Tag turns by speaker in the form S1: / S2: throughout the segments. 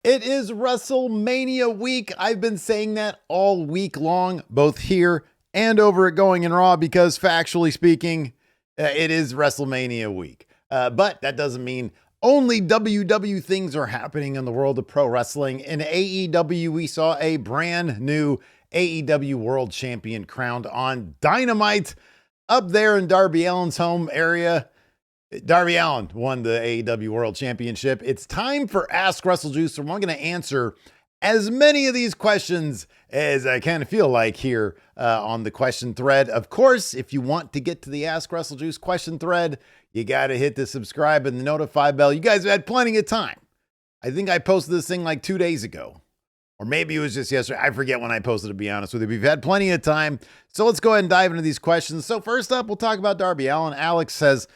S1: It is WrestleMania week. I've been saying that all week long, both here and over at Going in Raw, because factually speaking, it is WrestleMania week. But that doesn't mean only WWE things are happening in the world of pro wrestling. In AEW, we saw a brand new AEW World Champion crowned on Dynamite up there in Darby Allin's home area. Darby Allin won the AEW World Championship. It's time for Ask WrestleJuice, so I'm going to answer as many of these questions as I kind of feel like here on the question thread. Of course, if you want to get to the Ask WrestleJuice question thread, you got to hit the subscribe and the notify bell. You guys have had plenty of time. I think I posted this thing like 2 days ago, or maybe it was just yesterday. I forget when I posted, to be honest with you. We've had plenty of time, so let's go ahead and dive into these questions. So first up, we'll talk about Darby Allin. Alex says,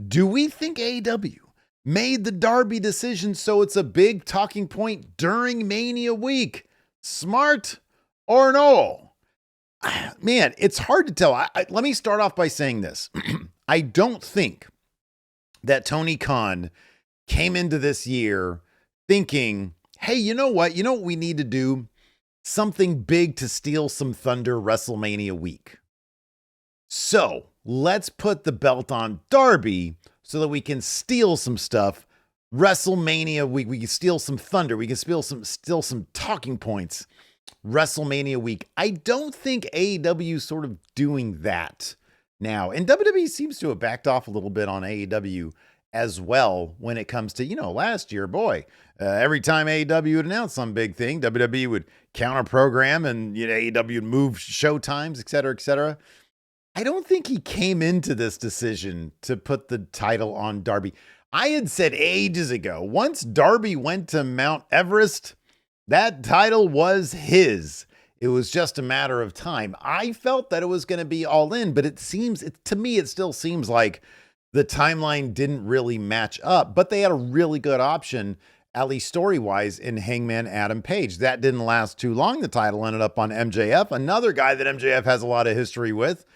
S1: do we think AEW made the Darby decision so it's a big talking point during Mania week? Smart or no? Man, it's hard to tell. Let me start off by saying this. I don't think that Tony Khan came into this year thinking, hey, you know what? You know what we need to do? Something big to steal some thunder WrestleMania week. So let's put the belt on Darby so that we can steal some stuff. WrestleMania week, we can steal some thunder. We can steal some talking points. WrestleMania week. I don't think AEW is sort of doing that now. And WWE seems to have backed off a little bit on AEW as well when it comes to, last year, boy, every time AEW would announce some big thing, WWE would counter program and AEW would move show times, et cetera, et cetera. I don't think he came into this decision to put the title on Darby. I had said ages ago, once Darby went to Mount Everest, that title was his. It was just a matter of time. I felt that it was going to be All In, but to me, it still seems like the timeline didn't really match up, but they had a really good option, at least story-wise, in Hangman Adam Page. That didn't last too long. The title ended up on MJF, another guy that MJF has a lot of history with.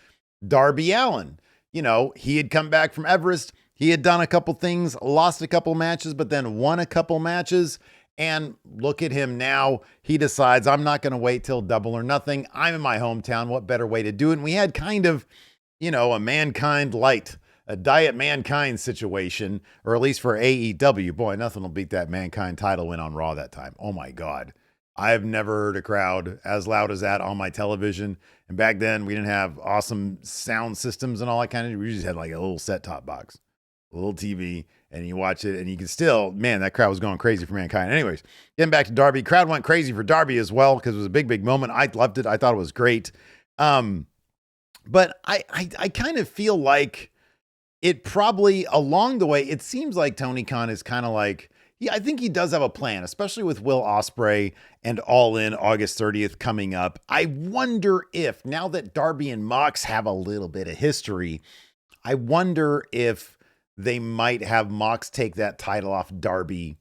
S1: Darby Allin, he had come back from Everest. He had done a couple things, lost a couple matches, but then won a couple matches. And look at him now. He decides, I'm not going to wait till Double or Nothing. I'm in my hometown. What better way to do it? And we had kind of, a Mankind light, a Diet Mankind situation, or at least for AEW. Boy, nothing will beat that Mankind title win on Raw that time. Oh my God. I've never heard a crowd as loud as that on my television. And back then, we didn't have awesome sound systems and all that kind of. We just had like a little set-top box, a little TV, and you watch it, and you can still, man, that crowd was going crazy for Mankind. Anyways, getting back to Darby, crowd went crazy for Darby as well because it was a big, big moment. I loved it. I thought it was great. But I kind of feel like it probably along the way, it seems like Tony Khan is kind of like, yeah, I think he does have a plan, especially with Will Ospreay and All In August 30th coming up. I wonder if, now that Darby and Mox have a little bit of history, I wonder if they might have Mox take that title off Darby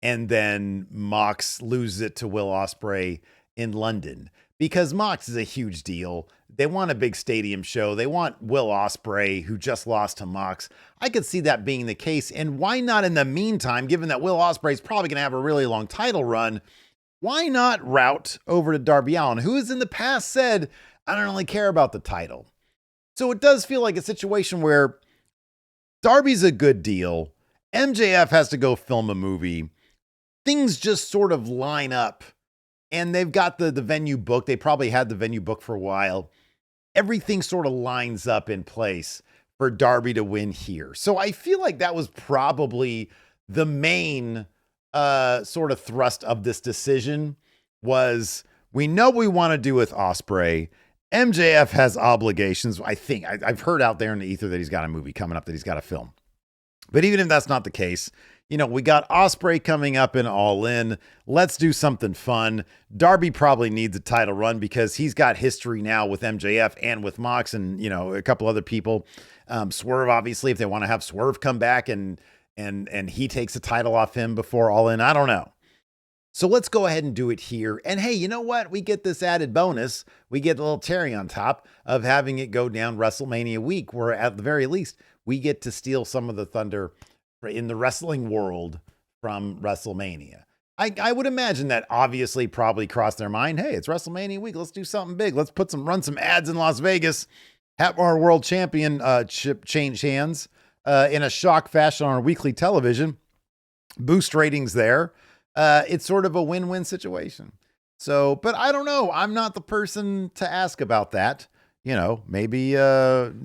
S1: and then Mox loses it to Will Ospreay in London. Because Mox is a huge deal. They want a big stadium show. They want Will Ospreay, who just lost to Mox. I could see that being the case. And why not in the meantime, given that Will Ospreay is probably going to have a really long title run, why not route over to Darby Allin, who has in the past said, I don't really care about the title. So it does feel like a situation where Darby's a good deal. MJF has to go film a movie. Things just sort of line up. And they've got the venue booked. They probably had the venue booked for a while. Everything sort of lines up in place for Darby to win here. So I feel like that was probably the main sort of thrust of this decision was we know what we want to do with Ospreay. MJF has obligations. I think I've heard out there in the ether that he's got a movie coming up that he's got to film. But even if that's not the case, we got Ospreay coming up in All In. Let's do something fun. Darby probably needs a title run because he's got history now with MJF and with Mox and, a couple other people. Swerve, obviously, if they want to have Swerve come back and he takes the title off him before All In. I don't know. So let's go ahead and do it here. And hey, you know what? We get this added bonus. We get a little cherry on top of having it go down WrestleMania week, where at the very least, we get to steal some of the thunder in the wrestling world from WrestleMania. I would imagine that obviously probably crossed their mind. Hey, it's WrestleMania week. Let's do something big. Let's run some ads in Las Vegas. Have our world championship change hands in a shock fashion on our weekly television. Boost ratings there. It's sort of a win-win situation. So, but I don't know. I'm not the person to ask about that. Maybe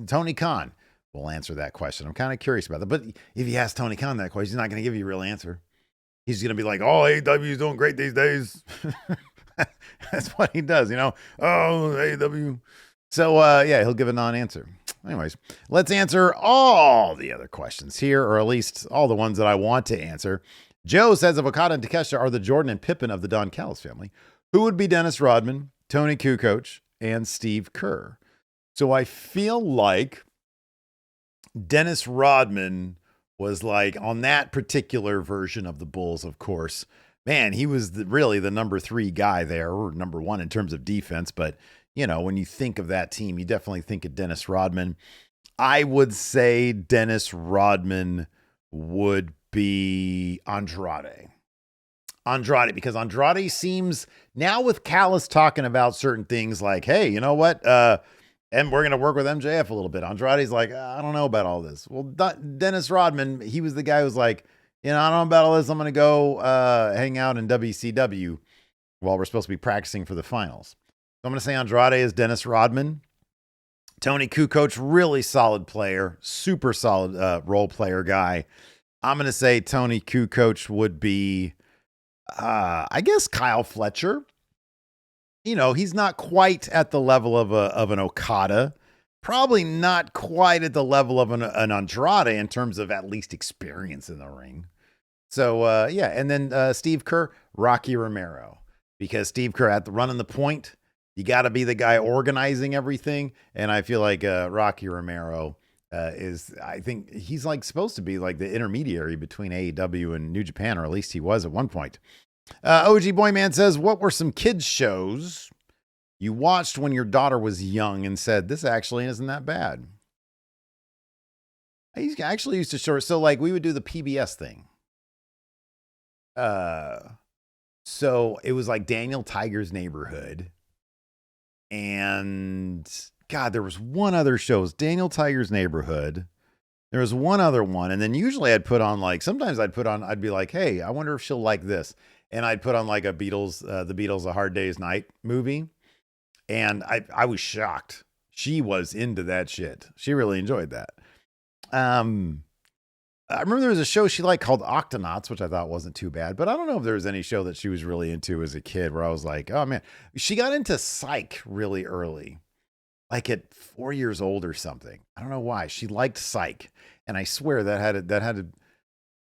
S1: Tony Khan will answer that question. I'm kind of curious about that. But if you ask Tony Khan that question, he's not going to give you a real answer. He's going to be like, oh, AEW is doing great these days. That's what he does, Oh, AEW. So, yeah, he'll give a non-answer. Anyways, let's answer all the other questions here, or at least all the ones that I want to answer. Joe says, if Okada and Takeshita are the Jordan and Pippen of the Don Callis family, who would be Dennis Rodman, Tony Kukoc, and Steve Kerr? So I feel like Dennis Rodman was like on that particular version of the Bulls, of course. Man, he was really the number 3 guy there, or number 1 in terms of defense. But, when you think of that team, you definitely think of Dennis Rodman. I would say Dennis Rodman would be Andrade. Because Andrade seems, now with Callis talking about certain things like, hey, you know what? And we're going to work with MJF a little bit. Andrade's like, I don't know about all this. Well, Dennis Rodman, he was the guy who was like, I don't know about all this. I'm going to go hang out in WCW while we're supposed to be practicing for the finals. So I'm going to say Andrade is Dennis Rodman. Tony Kukoc, really solid player, super solid role player guy. I'm going to say Tony Kukoc would be, I guess, Kyle Fletcher. He's not quite at the level of an Okada, probably not quite at the level of an Andrade in terms of at least experience in the ring. So, yeah. And then Steve Kerr, Rocky Romero, because Steve Kerr at the running the point, you got to be the guy organizing everything. And I feel like Rocky Romero I think he's like supposed to be like the intermediary between AEW and New Japan, or at least he was at one point. OG Boyman says, what were some kids shows you watched when your daughter was young and said, this actually isn't that bad? I actually used to show her. So like we would do the PBS thing. So it was like Daniel Tiger's Neighborhood. And God, there was one other show. It was Daniel Tiger's Neighborhood. There was one other one. And then usually I'd put on I'd be like, hey, I wonder if she'll like this. And I'd put on like the Beatles, A Hard Day's Night movie. And I was shocked. She was into that shit. She really enjoyed that. I remember there was a show she liked called Octonauts, which I thought wasn't too bad. But I don't know if there was any show that she was really into as a kid where I was like, oh man. She got into Psych really early. Like at 4 years old or something. I don't know why. She liked Psych. And I swear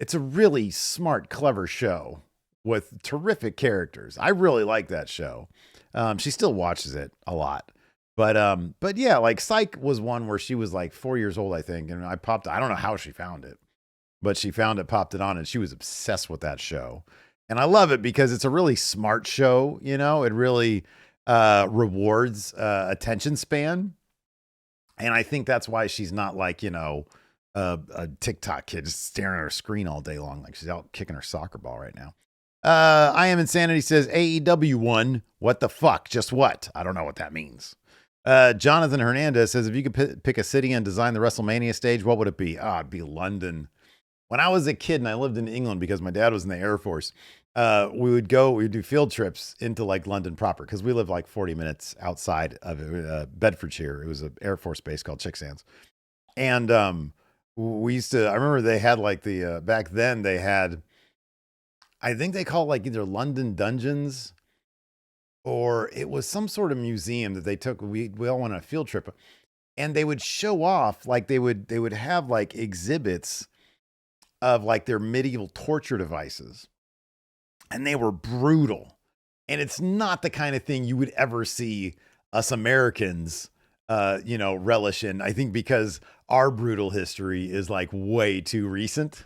S1: it's a really smart, clever show with terrific characters. I really like that show. She still watches it a lot. But yeah, like Psych was one where she was like 4 years old, I think. And I don't know how she found it, but she found it, popped it on, and she was obsessed with that show. And I love it because it's a really smart show. It really rewards attention span. And I think that's why she's not like, a TikTok kid just staring at her screen all day long. Like she's out kicking her soccer ball right now. I Am Insanity says AEW won. What the fuck? Just what? I don't know what that means. Jonathan Hernandez says, if you could pick a city and design the WrestleMania stage, what would it be? It'd be London. When I was a kid and I lived in England because my dad was in the Air Force, we'd do field trips into like London proper because we lived like 40 minutes outside of Bedfordshire. It was an Air Force base called Chicksands. And I remember they had like back then they had, I think they call it like either London Dungeons or it was some sort of museum that they took. We all went on a field trip and they would show off, like they would have like exhibits of like their medieval torture devices. And they were brutal. And it's not the kind of thing you would ever see us Americans, relish in. I think because our brutal history is like way too recent.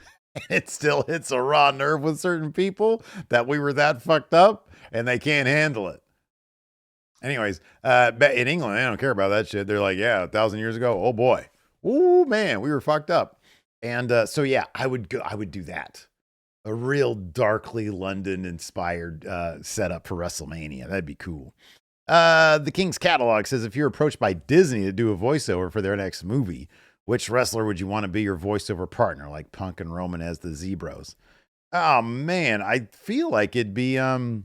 S1: It still hits a raw nerve with certain people that we were that fucked up and they can't handle it. Anyways, in England, they don't care about that shit. They're like, yeah, 1,000 years ago. Oh boy. Oh man, we were fucked up. And so, yeah, I would do that. A real darkly London inspired setup for WrestleMania. That'd be cool. The King's Catalog says, if you're approached by Disney to do a voiceover for their next movie, which wrestler would you want to be your voiceover partner, like Punk and Roman as the Zebros? Oh man, I feel like it'd be John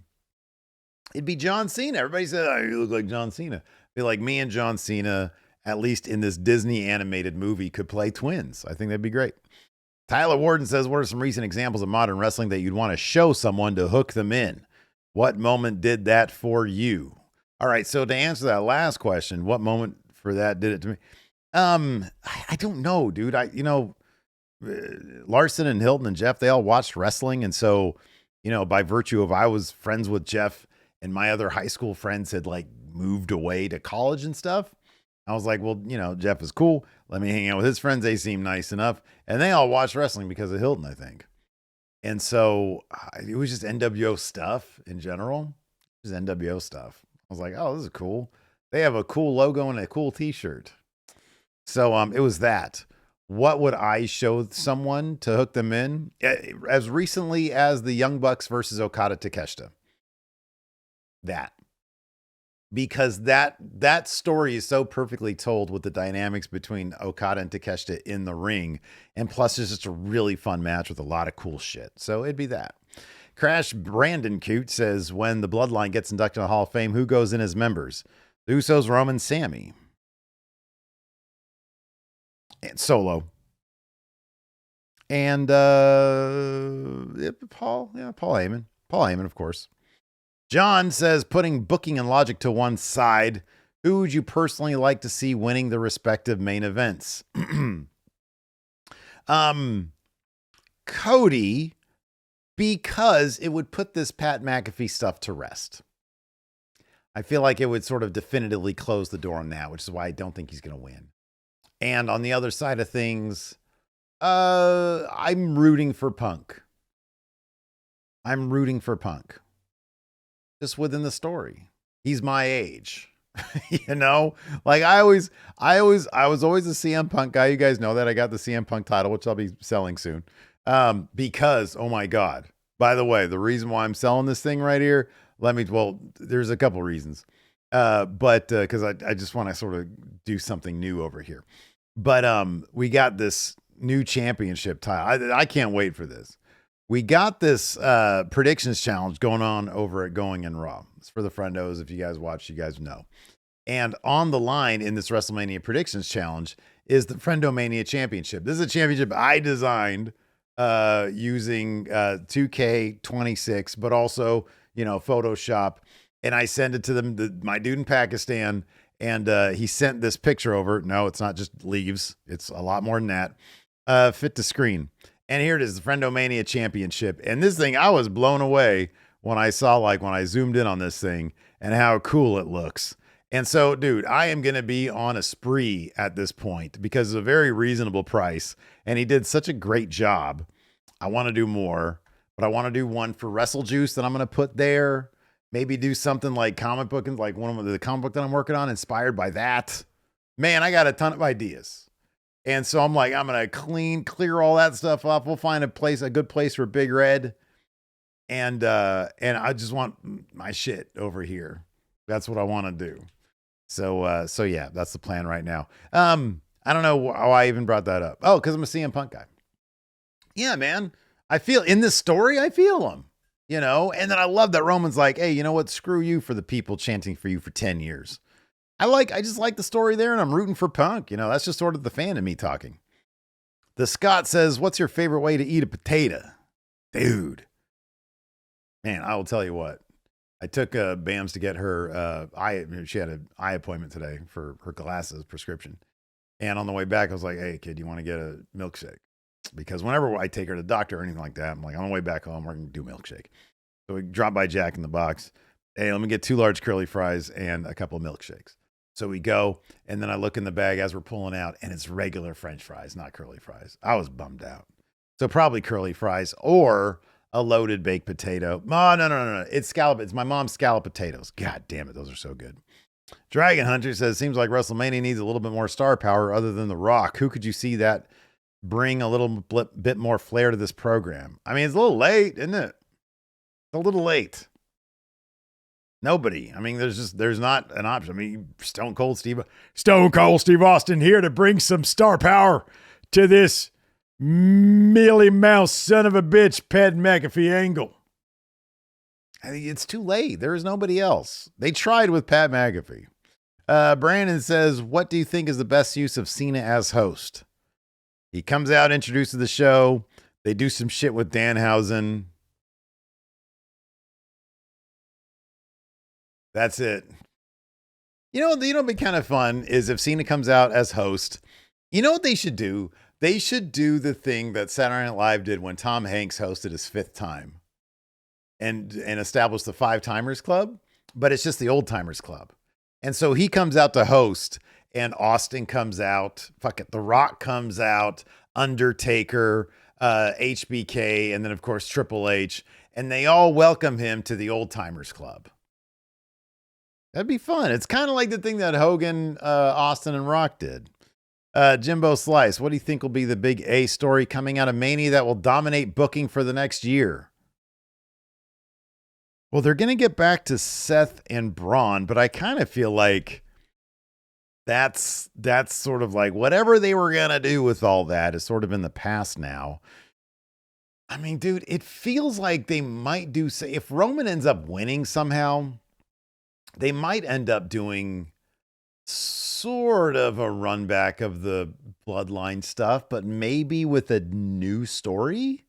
S1: Cena. Everybody said, oh, you look like John Cena. Be like me and John Cena, at least in this Disney animated movie, could play twins. I think that'd be great. Tyler Warden says, what are some recent examples of modern wrestling that you'd want to show someone to hook them in? What moment did that for you? All right, so to answer that last question, what moment for that did it to me? I don't know, dude. Larson and Hilton and Jeff, they all watched wrestling. And so, by virtue of I was friends with Jeff and my other high school friends had like moved away to college and stuff. I was like, well, Jeff is cool. Let me hang out with his friends. They seem nice enough. And they all watched wrestling because of Hilton, I think. And so it was just NWO stuff in general. Just NWO stuff. I was like, oh, this is cool. They have a cool logo and a cool t-shirt. So it was that. What would I show someone to hook them in? As recently as the Young Bucks versus Okada Takeshita. That. Because that story is so perfectly told with the dynamics between Okada and Takeshita in the ring. And plus, it's just a really fun match with a lot of cool shit. So it'd be that. Crash Brandon Coote says, when the Bloodline gets inducted in the Hall of Fame, who goes in as members? The Usos, Roman, Sammy. And Solo. And Paul Heyman. Paul Heyman, of course. John says, putting booking and logic to one side, who would you personally like to see winning the respective main events? Cody, because it would put this Pat McAfee stuff to rest. I feel like it would sort of definitively close the door on that, which is why I don't think he's going to win. And on the other side of things, I'm rooting for Punk. Just within the story. He's my age. Like I was always a CM Punk guy. You guys know that I got the CM Punk title, which I'll be selling soon. Because, oh my God, by the way, the reason why I'm selling this thing right here, there's a couple reasons. But cause I just want to sort of do something new over here, but, we got this new championship title. I can't wait for this. We got this predictions challenge going on over at Going in Raw. It's for the friendos. If you guys watch, you guys know. And on the line in this WrestleMania predictions challenge is the Friendomania Championship. This is a championship I designed using 2K26, but also, Photoshop. And I sent it to them, my dude in Pakistan, and he sent this picture over. No, it's not just leaves. It's a lot more than that. Fit to screen. And here it is, the Friendomania Championship. And this thing, I was blown away when I saw, when I zoomed in on this thing and how cool it looks. And so, dude, I am going to be on a spree at this point because it's a very reasonable price. And he did such a great job. I want to do more, but I want to do one for WrestleJuice that I'm going to put there. Maybe do something like comic book, and like one of the comic book that I'm working on, inspired by that. Man, I got a ton of ideas. And so I'm like, I'm going to clear all that stuff up. We'll find a good place for Big Red. And I just want my shit over here. That's what I want to do. So yeah, that's the plan right now. I don't know how I even brought that up. Oh, because I'm a CM Punk guy. Yeah, man. I feel in this story, I feel him, and then I love that Roman's like, hey, you know what? Screw you for the people chanting for you for 10 years. I just like the story there, and I'm rooting for Punk. That's just sort of the fan in me talking. The Scott says, what's your favorite way to eat a potato? Dude. Man, I will tell you what. I took Bams to get her she had an eye appointment today for her glasses prescription. And on the way back, I was like, hey, kid, you want to get a milkshake? Because whenever I take her to the doctor or anything like that, I'm like, on the way back home, we're going to do milkshake. So we drop by Jack in the Box. Hey, let me get 2 large curly fries and a couple of milkshakes. So we go, and then I look in the bag as we're pulling out, and it's regular French fries, not curly fries. I was bummed out. So probably curly fries or a loaded baked potato. Oh, no. It's scallop. It's my mom's scallop potatoes. God damn it. Those are so good. Dragon Hunter says, seems like WrestleMania needs a little bit more star power other than The Rock. Who could you see that bring a little bit more flair to this program. I mean, it's a little late, isn't it? It's a little late. Nobody. I mean, there's not an option. I mean, Stone Cold Steve Austin here to bring some star power to this mealy mouse son of a bitch Pat McAfee angle. I think it's too late. There is nobody else. They tried with Pat McAfee. Brandon says, what do you think is the best use of Cena as host? He comes out, introduces the show. They do some shit with Danhausen. That's it. You know, what'd be kind of fun is if Cena comes out as host. You know what they should do? They should do the thing that Saturday Night Live did when Tom Hanks hosted his 5th time and establish the 5-timers club, but it's just the old timers club. And so he comes out to host and Austin comes out, fuck it, The Rock comes out, Undertaker, HBK, and then of course Triple H, and they all welcome him to the old timers club. That'd be fun. It's kind of like the thing that Hogan, Austin, and Rock did. Jimbo Slice, what do you think will be the big A story coming out of Mania that will dominate booking for the next year? Well, they're going to get back to Seth and Braun, but I kind of feel like that's sort of like whatever they were going to do with all that is sort of in the past now. I mean, dude, it feels like they might do, if Roman ends up winning somehow, they might end up doing sort of a run back of the bloodline stuff, but maybe with a new story.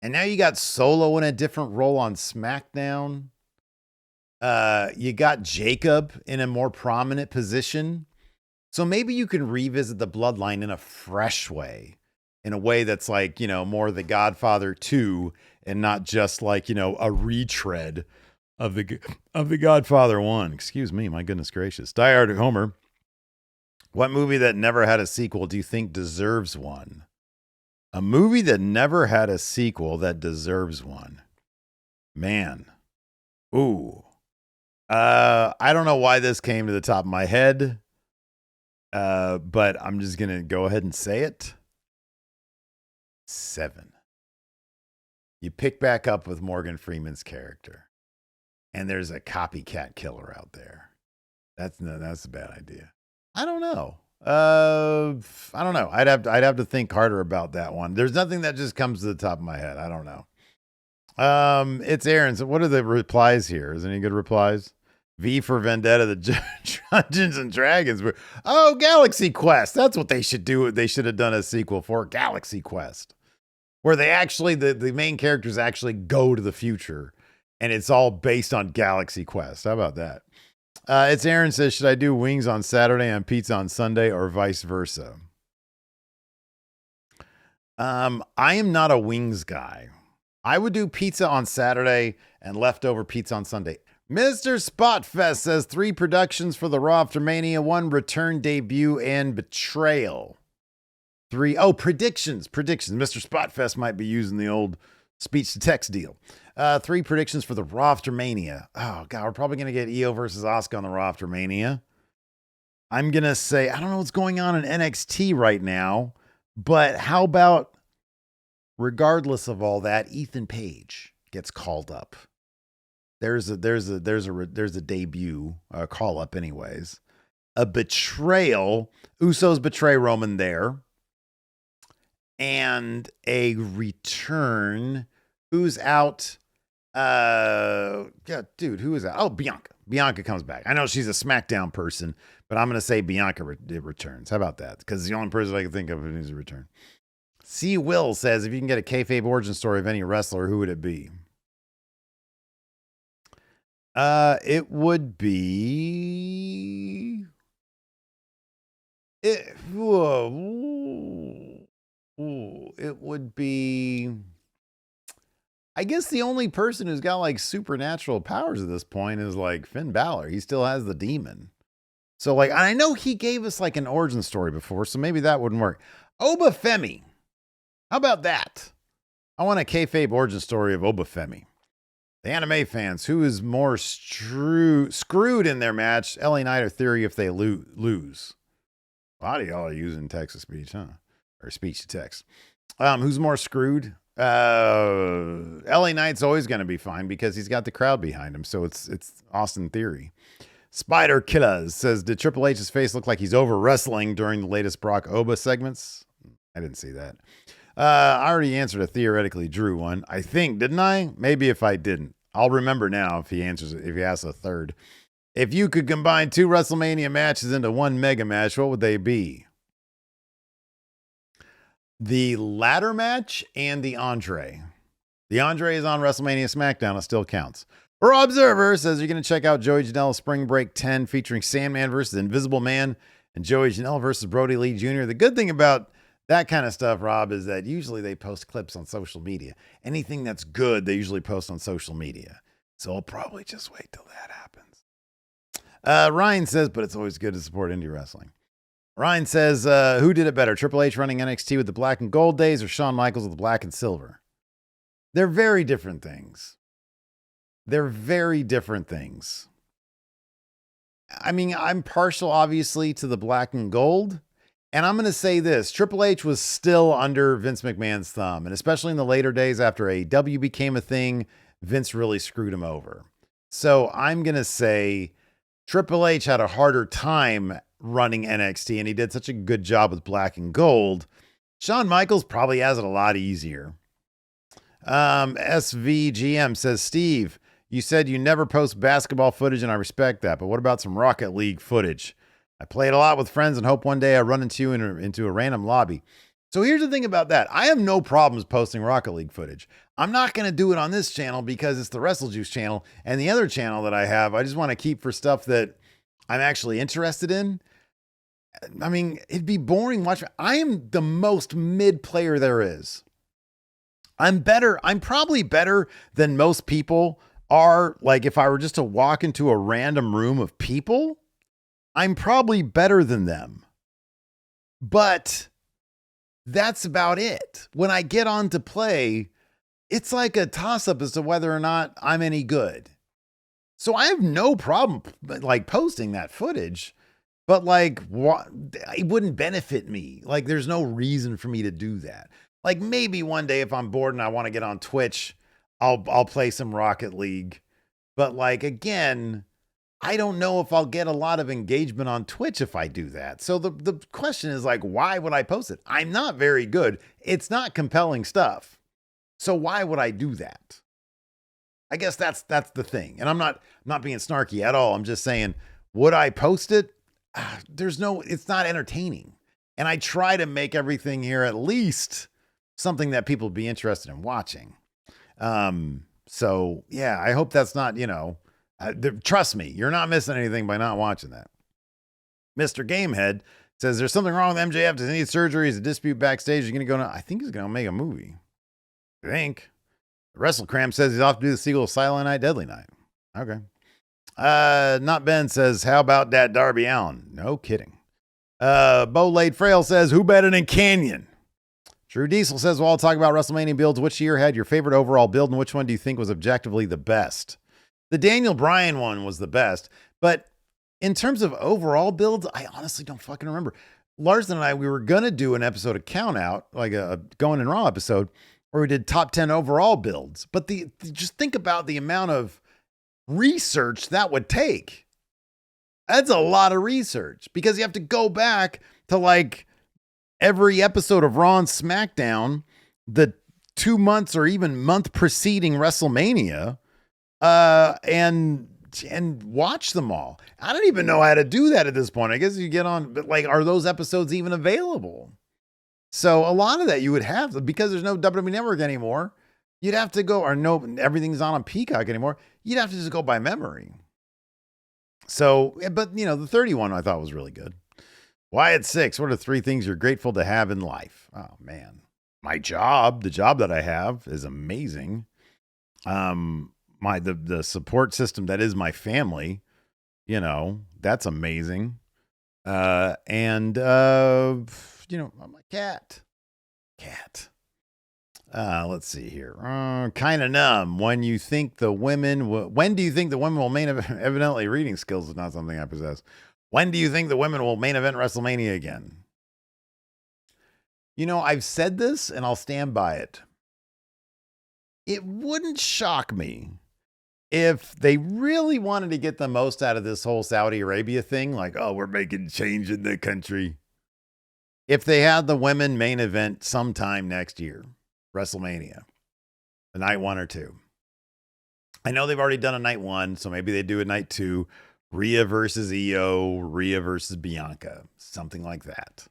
S1: And now you got Solo in a different role on SmackDown. You got Jacob in a more prominent position. So maybe you can revisit the bloodline in a fresh way, in a way that's like, more The Godfather 2 and not just like, a retread of the Godfather 1. Excuse me, my goodness gracious. Die Hard Homer. What movie that never had a sequel do you think deserves one? A movie that never had a sequel that deserves one. Man. Ooh. I don't know why this came to the top of my head. But I'm just going to go ahead and say it. 7. You pick back up with Morgan Freeman's character. And there's a copycat killer out there. That's a bad idea. I don't know. I don't know. I'd have to think harder about that one. There's nothing that just comes to the top of my head. I don't know. It's Aaron. So what are the replies here? Is there any good replies? V for Vendetta, the Dungeons and Dragons. Oh, Galaxy Quest. That's what they should do. They should have done a sequel for Galaxy Quest, where they actually, the main characters actually go to the future. And it's all based on Galaxy Quest. How about that? It's Aaron says, should I do wings on Saturday and pizza on Sunday or vice versa? I am not a wings guy. I would do pizza on Saturday and leftover pizza on Sunday. Mr. Spotfest says 3 productions for the Raw after Mania, 1 return debut and betrayal. 3. Oh, predictions. Mr. Spotfest might be using the old speech to text deal. 3 predictions for the Raw after Mania. Oh, God, we're probably going to get Io versus Asuka on the Raw after Mania. I'm going to say, I don't know what's going on in NXT right now, but how about, regardless of all that, Ethan Page gets called up. There's a debut, call up anyways. A betrayal. Usos betray Roman there. And a return. Who's out? Yeah, dude, who is that? Oh, Bianca. Bianca comes back. I know she's a SmackDown person, but I'm going to say Bianca returns. How about that? Because it's the only person I can think of who needs a return. C. Will says, if you can get a kayfabe origin story of any wrestler, who would it be? It would be... It would be... I guess the only person who's got like supernatural powers at this point is like Finn Balor. He still has the demon. So like, I know he gave us like an origin story before, so maybe that wouldn't work. Obafemi. How about that? I want a kayfabe origin story of Obafemi. The anime fans, who is more screwed in their match? LA Knight or Theory if they lose? A lot of y'all are using Texas speech, huh? or speech to text. Who's more screwed? LA Knight's always going to be fine because he's got the crowd behind him. So it's Austin Theory. Spider Killers says, did Triple H's face look like he's over wrestling during the latest Brock Oba segments? I didn't see that. I already answered a theoretically Drew one. I think, didn't I? Maybe if I didn't. I'll remember now if he asks a third. If you could combine 2 WrestleMania matches into one mega match, what would they be? The ladder match and the entree. The entree is on WrestleMania SmackDown. It still counts. Raw Observer says you're going to check out Joey Janela Spring Break 10 featuring Sandman versus Invisible Man and Joey Janela versus Brody Lee Jr. The good thing about that kind of stuff, Rob, is that usually they post clips on social media. Anything that's good, they usually post on social media. So I'll probably just wait till that happens. Ryan says, but it's always good to support indie wrestling. Ryan says, who did it better, Triple H running NXT with the black and gold days or Shawn Michaels with the black and silver? They're very different things. They're very different things. I mean, I'm partial, obviously, to the black and gold. And I'm going to say this. Triple H was still under Vince McMahon's thumb. And especially in the later days after AEW became a thing, Vince really screwed him over. So I'm going to say Triple H had a harder time running NXT, and he did such a good job with black and gold. Shawn Michaels probably has it a lot easier. SVGM says, Steve, you said you never post basketball footage, and I respect that. But what about some Rocket League footage? I played a lot with friends and hope one day I run into you into a random lobby. So here's the thing about that. I have no problems posting Rocket League footage. I'm not going to do it on this channel because it's the WrestleJuice channel. And the other channel that I have, I just want to keep for stuff that I'm actually interested in. I mean, it'd be boring watching. I am the most mid player there is. I'm probably better than most people are. Like if I were just to walk into a random room of people, I'm probably better than them. But that's about it. When I get on to play, it's like a toss-up as to whether or not I'm any good. So I have no problem like posting that footage, but like it wouldn't benefit me. Like there's no reason for me to do that. Like maybe one day if I'm bored and I want to get on Twitch, I'll play some Rocket League. But like again, I don't know if I'll get a lot of engagement on Twitch if I do that. So the question is like, why would I post it? I'm not very good. It's not compelling stuff. So why would I do that? I guess that's the thing. And I'm not being snarky at all. I'm just saying, would I post it? It's not entertaining. And I try to make everything here at least something that people would be interested in watching. So yeah, I hope that's not, trust me, you're not missing anything by not watching that. Mr. Gamehead says there's something wrong with MJF. Does he need surgery? Is a dispute backstage? He's going to go I think he's going to make a movie. I think. WrestleCram says he's off to do the sequel of Silent Night, Deadly Night. Okay. Not Ben says, how about that Darby Allin? No kidding. Bo Lade Frail says, who better than Canyon? Drew Diesel says, well, I'll talk about WrestleMania builds. Which year had your favorite overall build and which one do you think was objectively the best? The Daniel Bryan one was the best, but in terms of overall builds, I honestly don't fucking remember. Larson and I, we were going to do an episode of Count Out, like a Going in Raw episode, where we did top 10 overall builds. But just think about the amount of research that would take. That's a lot of research because you have to go back to like every episode of Raw and SmackDown, the 2 months or even month preceding WrestleMania, and watch them all. I don't even know how to do that at this point. I guess you get on, but like, are those episodes even available? So a lot of that you would have to, because there's no WWE Network anymore. You'd have to go, or no, everything's on Peacock anymore. You'd have to just go by memory. So, but the 31 I thought was really good. Wyatt 6, what are 3 things you're grateful to have in life? Oh man, my job, the job that I have is amazing. The support system that is my family, that's amazing. And my cat. Let's see here. Kind of numb. When do you think the women will main event? Evidently, reading skills is not something I possess. When do you think the women will main event WrestleMania again? I've said this and I'll stand by it. It wouldn't shock me if they really wanted to get the most out of this whole Saudi Arabia thing, like, oh, we're making change in the country. If they had the women main event sometime next year, WrestleMania, a night 1 or 2. I know they've already done a night 1, so maybe they do a night 2. Rhea versus Io, Rhea versus Bianca, something like that.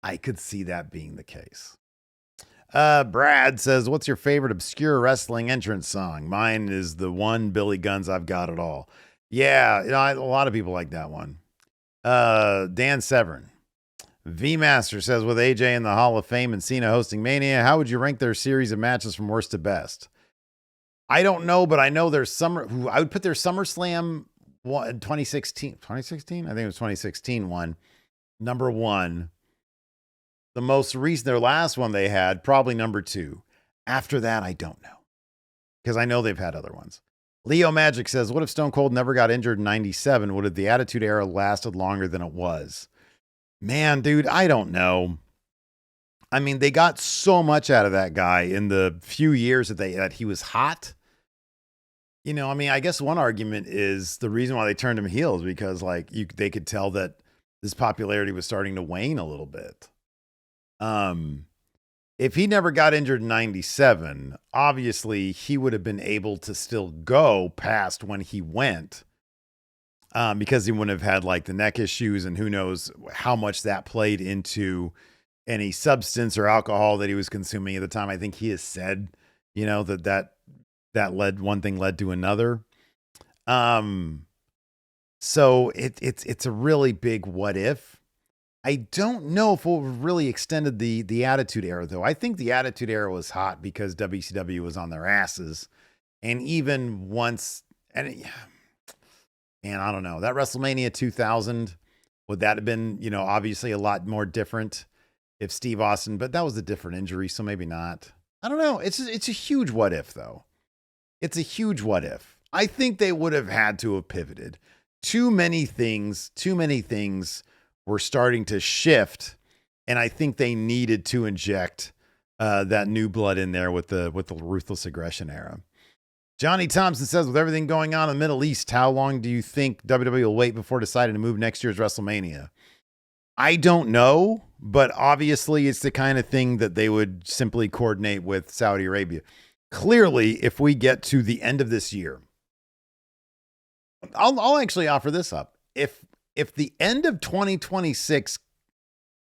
S1: I could see that being the case. Brad says, what's your favorite obscure wrestling entrance song? Mine is the one, Billy Gunn's I've Got It All. Yeah, a lot of people like that one. Dan Severn. V-Master says, with AJ in the Hall of Fame and Cena hosting Mania, how would you rank their series of matches from worst to best? I don't know, but I know there's I would put their SummerSlam 2016. 2016? I think it was 2016 one. Number 1. The most recent, their last one they had, probably number 2. After that, I don't know. Because I know they've had other ones. Leo Magic says, what if Stone Cold never got injured in 97? Would have the Attitude Era lasted longer than it was? Man, dude, I don't know. I mean, they got so much out of that guy in the few years that he was hot. I guess one argument is the reason why they turned him heel is because they could tell that his popularity was starting to wane a little bit. If he never got injured in 97, obviously he would have been able to still go past when he went. Because he wouldn't have had the neck issues, and who knows how much that played into any substance or alcohol that he was consuming at the time. I think he has said, that one thing led to another. So it's a really big what if. I don't know if it really extended the Attitude Era, though. I think the Attitude Era was hot because WCW was on their asses. And even once, man, I don't know. That WrestleMania 2000, would that have been, obviously a lot more different if Steve Austin, but that was a different injury, so maybe not. I don't know. It's a huge what if, though. It's a huge what if. I think they would have had to have pivoted. Too many things were starting to shift, and I think they needed to inject that new blood in there with the Ruthless Aggression era. Johnny Thompson says, with everything going on in the Middle East, how long do you think WWE will wait before deciding to move next year's WrestleMania? I don't know, but obviously it's the kind of thing that they would simply coordinate with Saudi Arabia. Clearly, if we get to the end of this year, I'll actually offer this up. If the end of 2026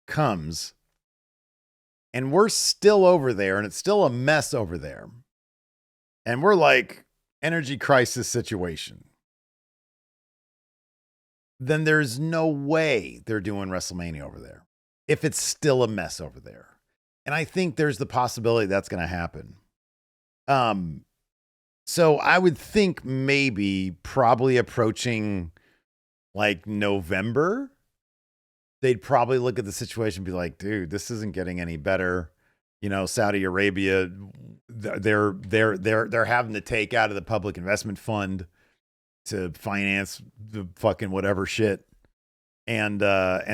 S1: comes and we're still over there and it's still a mess over there, and we're energy crisis situation, then there's no way they're doing WrestleMania over there if it's still a mess over there. And I think there's the possibility that's going to happen. So I would think probably approaching November, they'd probably look at the situation and be like, dude, this isn't getting any better. Saudi Arabia, they're having to take out of the public investment fund to finance the fucking whatever shit. And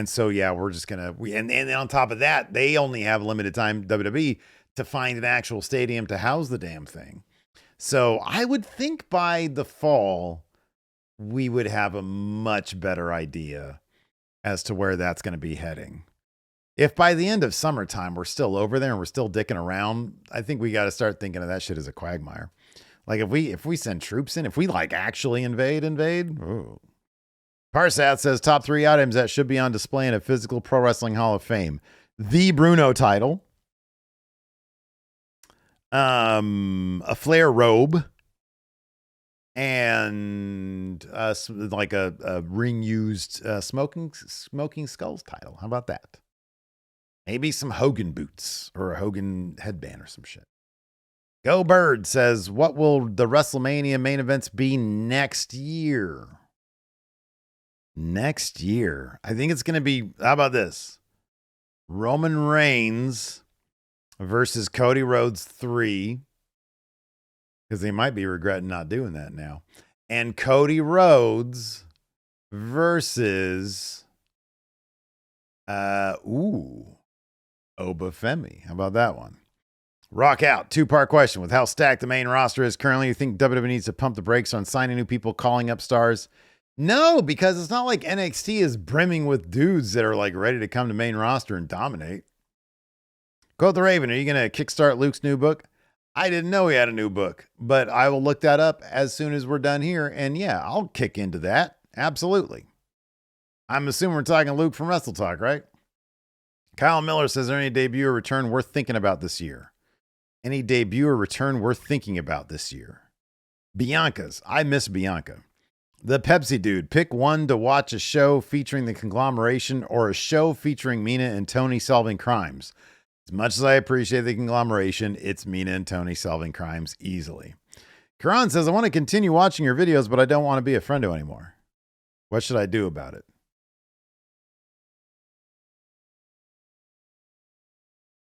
S1: so, yeah, we're just and on top of that, they only have limited time, WWE, to find an actual stadium to house the damn thing. So I would think by the fall, we would have a much better idea as to where that's going to be heading. If by the end of summertime, we're still over there and we're still dicking around, I think we got to start thinking of that shit as a quagmire. If we send troops in, if we actually invade. Ooh. Parsat says top 3 items that should be on display in a physical Pro Wrestling Hall of Fame: the Bruno title, a Flair robe, and a ring used smoking skulls title. How about that? Maybe some Hogan boots or a Hogan headband or some shit. Go Bird says, what will the WrestleMania main events be next year? Next year, I think it's going to be, how about this? Roman Reigns versus Cody Rhodes 3, because they might be regretting not doing that now. And Cody Rhodes versus, Obafemi. How about that one? Rock out. 2-part question. With how stacked the main roster is currently, you think WWE needs to pump the brakes on signing new people, calling up stars? No, because it's not like NXT is brimming with dudes that are like ready to come to main roster and dominate. Quote the Raven, are you going to kickstart Luke's new book? I didn't know he had a new book, but I will look that up as soon as we're done here. And yeah, I'll kick into that. Absolutely. I'm assuming we're talking Luke from Wrestle Talk, right? Kyle Miller says, is there any debut or return worth thinking about this year? Any debut or return worth thinking about this year? Bianca's. I miss Bianca. The Pepsi Dude. Pick one to watch a show featuring the conglomeration or a show featuring Mina and Tony solving crimes. As much as I appreciate the conglomeration, it's Mina and Tony solving crimes easily. Karan says, I want to continue watching your videos, but I don't want to be a friendo anymore. What should I do about it?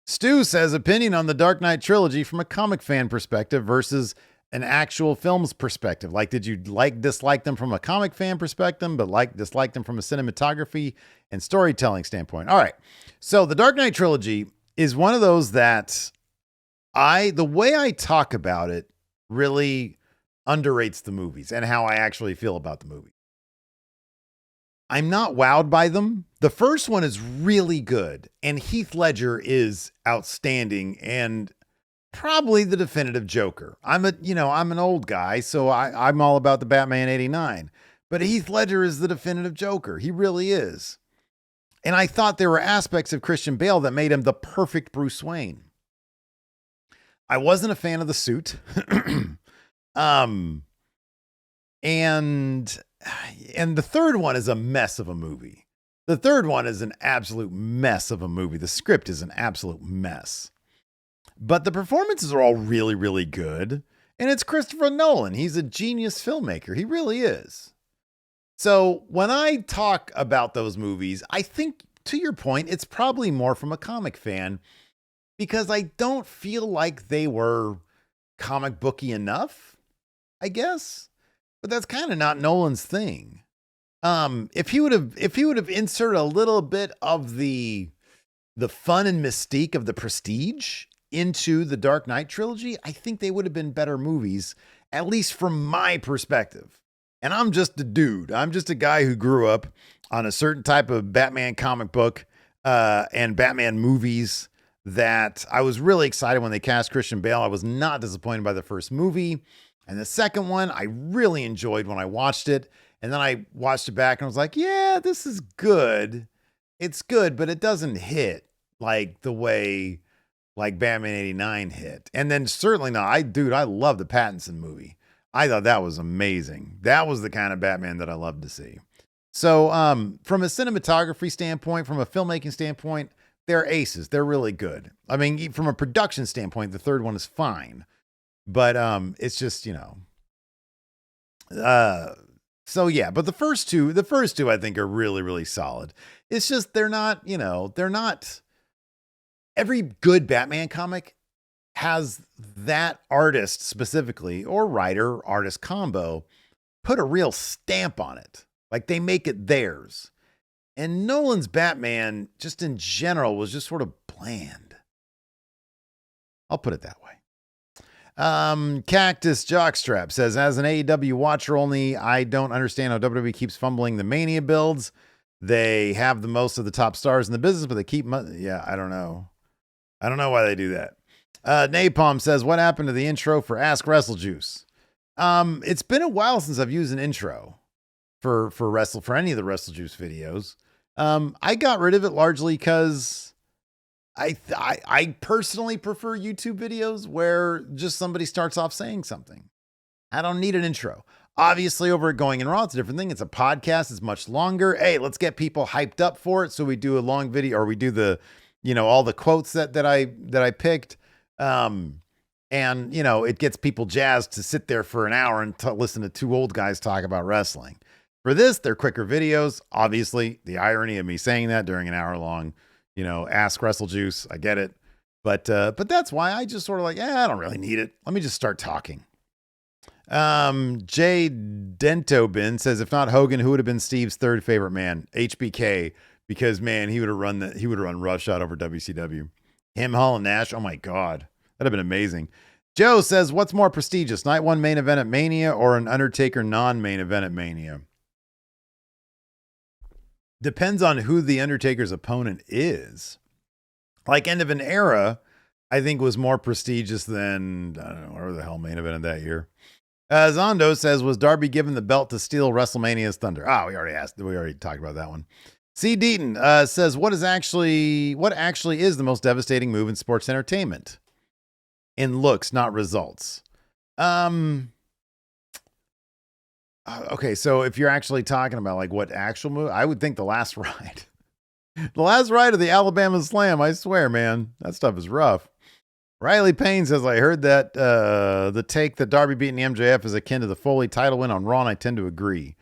S1: Stu says, opinion on the Dark Knight trilogy from a comic fan perspective versus an actual film's perspective. Like, did you dislike them from a comic fan perspective, but dislike them from a cinematography and storytelling standpoint? All right. So the Dark Knight trilogy is one of those that the way I talk about it really underrates the movies and how I actually feel about the movie. I'm not wowed by them. The first one is really good, and Heath Ledger is outstanding and probably the definitive Joker. I'm an old guy, so I'm all about the Batman 89, but Heath Ledger is the definitive Joker. He really is. And I thought there were aspects of Christian Bale that made him the perfect Bruce Wayne. I wasn't a fan of the suit. And the third one is a mess of a movie. The third one is an absolute mess of a movie. The script is an absolute mess. But the performances are all really, really good. And it's Christopher Nolan. He's a genius filmmaker. He really is. So when I talk about those movies, I think, to your point, it's probably more from a comic fan because I don't feel like they were comic booky enough, I guess. But that's kind of not Nolan's thing. If he would have inserted a little bit of the fun and mystique of the Prestige into the Dark Knight trilogy, I think they would have been better movies, at least from my perspective. And I'm just a dude. I'm just a guy who grew up on a certain type of Batman comic book and Batman movies that I was really excited when they cast Christian Bale. I was not disappointed by the first movie. And the second one, I really enjoyed when I watched it. And then I watched it back and I was like, yeah, this is good. It's good, but it doesn't hit like the way like Batman 89 hit. And then certainly not. I love the Pattinson movie. I thought that was amazing. That was the kind of Batman that I loved to see. So from a cinematography standpoint, from a filmmaking standpoint, they're aces. They're really good. I mean, from a production standpoint, the third one is fine. But it's just, so yeah, but the first two I think are really, really solid. It's just, they're not every good Batman comic has that artist specifically or writer artist combo put a real stamp on it. Like they make it theirs. And Nolan's Batman just in general was just sort of bland. I'll put it that way. Cactus Jockstrap says, as an AEW watcher only, I don't understand how WWE keeps fumbling the Mania builds. They have the most of the top stars in the business, but they keep yeah, I don't know. I don't know why they do that. Napalm says, what happened to the intro for Ask WrestleJuice? It's been a while since I've used an intro for any of the WrestleJuice videos. I got rid of it largely because I personally prefer YouTube videos where just somebody starts off saying something. I don't need an intro. Obviously, over at Going in Raw, it's a different thing. It's a podcast. It's much longer. Hey, let's get people hyped up for it. So we do a long video, or we do the, all the quotes that I picked. And, it gets people jazzed to sit there for an hour and listen to two old guys talk about wrestling. For this, they're quicker videos. Obviously, the irony of me saying that during an hour long, Ask WrestleJuice. I get it. But that's why I just sort of like, I don't really need it. Let me just start talking. Jay Dentobin says, if not Hogan, who would have been Steve's third favorite man? HBK. because man, he would have run roughshod over WCW. Him, Hall, and Nash. Oh my God, that'd have been amazing. Joe says, "What's more prestigious, night one main event at Mania or an Undertaker non-main event at Mania?" Depends on who the Undertaker's opponent is. Like end of an era, I think was more prestigious than, I don't know, whatever the hell main event of that year. Zondo says, was Darby given the belt to steal WrestleMania's thunder? We already talked about that one. C. Deaton says, what actually is the most devastating move in sports entertainment? In looks, not results. Okay, so if you're actually talking about like what actual move, I would think the last ride. The last ride of the Alabama Slam, I swear, man. That stuff is rough. Riley Payne says, I heard that the take that Darby beating the MJF is akin to the Foley title win on Raw, and I tend to agree.